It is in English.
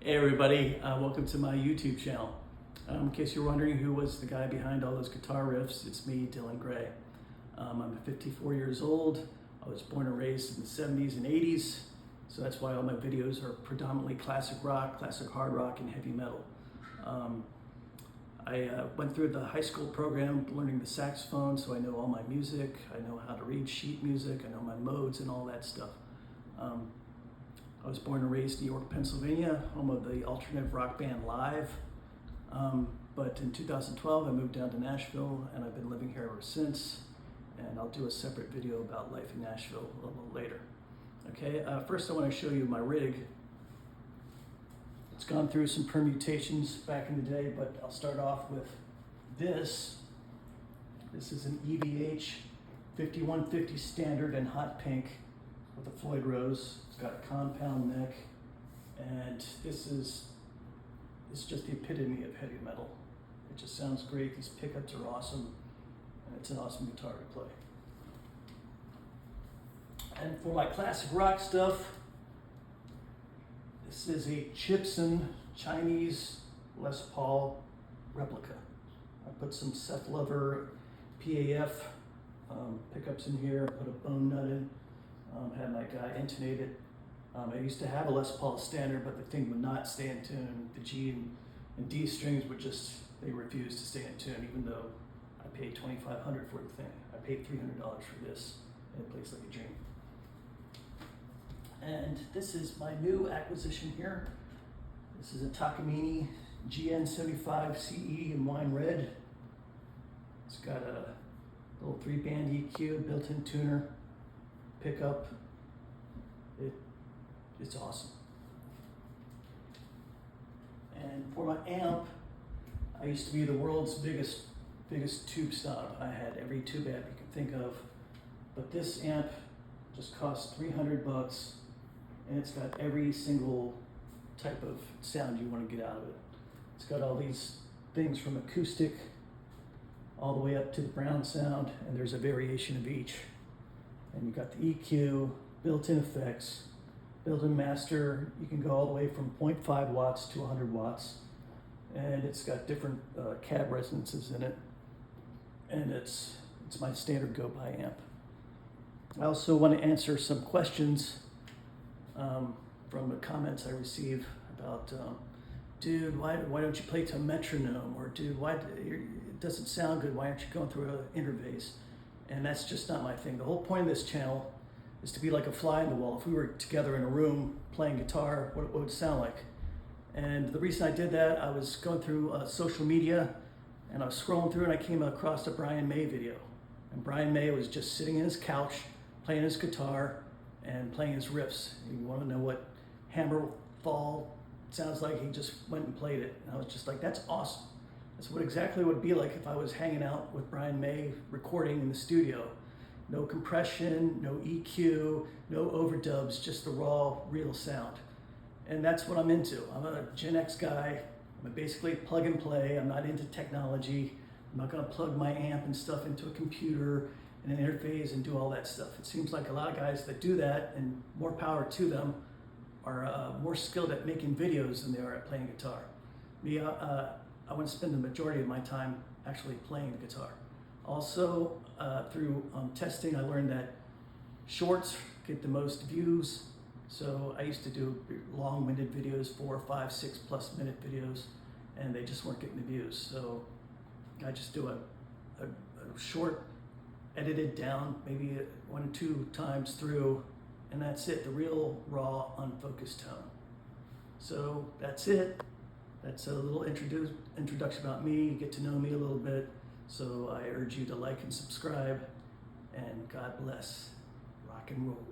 Hey everybody, welcome to my YouTube channel. In case you're wondering who was the guy behind all those guitar riffs, it's me, Dylan Gray. I'm 54 years old. I was born and raised in the 70s and 80s, so that's why all my videos are predominantly classic rock, classic hard rock, and heavy metal. I went through the high school program learning the saxophone, so I know all my music, I know how to read sheet music, I know my modes and all that stuff. I was born and raised in New York, Pennsylvania, home of the alternative rock band Live. But in 2012, I moved down to Nashville, and I've been living here ever since. And I'll do a separate video about life in Nashville a little later. Okay, first I want to show you my rig. It's gone through some permutations back in the day, but I'll start off with this. This is an EVH 5150 standard in hot pink with a Floyd Rose. It's got a compound neck, and this is just the epitome of heavy metal. It just sounds great. These pickups are awesome, and it's an awesome guitar to play. And for my classic rock stuff, this is a Gibson Chinese Les Paul replica. I put some Seth Lover PAF pickups in here, put a bone nut in, had my guy intonate it. I used to have a Les Paul standard, but the thing would not stay in tune. The G and D strings would just, they refused to stay in tune, even though I paid $2,500 for the thing. I paid $300 for this, and it plays like a dream. And this is my new acquisition here. This is a Takamine GN75 CE in wine red. It's got a little 3-band EQ, built-in tuner, pickup. It's awesome. And for my amp, I used to be the world's biggest tube snob. I had every tube amp you could think of, but this amp just costs $300, and it's got every single type of sound you want to get out of it. It's got all these things from acoustic all the way up to the brown sound, and there's a variation of each. And you've got the EQ, built-in effects, built-in master. You can go all the way from 0.5 watts to 100 watts. And it's got different cab resonances in it. And it's my standard go-by amp. I also want to answer some questions from the comments I receive about, dude, why don't you play to a metronome? Or dude, it doesn't sound good, why aren't you going through an interface? And that's just not my thing. The whole point of this channel is to be like a fly in the wall. If we were together in a room playing guitar, what would it sound like? And the reason I did that, I was going through social media, and I was scrolling through, and I came across a Brian May video. And Brian May was just sitting in his couch, playing his guitar, and playing his riffs. You want to know what hammer fall sounds like? He just went and played it. And I was just like, that's awesome. That's what exactly it would be like if I was hanging out with Brian May recording in the studio. No compression, no EQ, no overdubs, just the raw, real sound. And that's what I'm into. I'm a Gen X guy. I'm basically plug and play. I'm not into technology. I'm not gonna plug my amp and stuff into a computer and an interface and do all that stuff. It seems like a lot of guys that do that, and more power to them, are more skilled at making videos than they are at playing guitar. Me, I want to spend the majority of my time actually playing the guitar. Also, through testing, I learned that shorts get the most views. So I used to do long-winded videos, 4, 5, 6+ minute videos, and they just weren't getting the views. So I just do a short, edited down, maybe 1 or 2 times through, and that's it, the real, raw, unfocused tone. So that's it. That's a little introduction about me, get to know me a little bit. So I urge you to like and subscribe, and God bless. Rock and roll.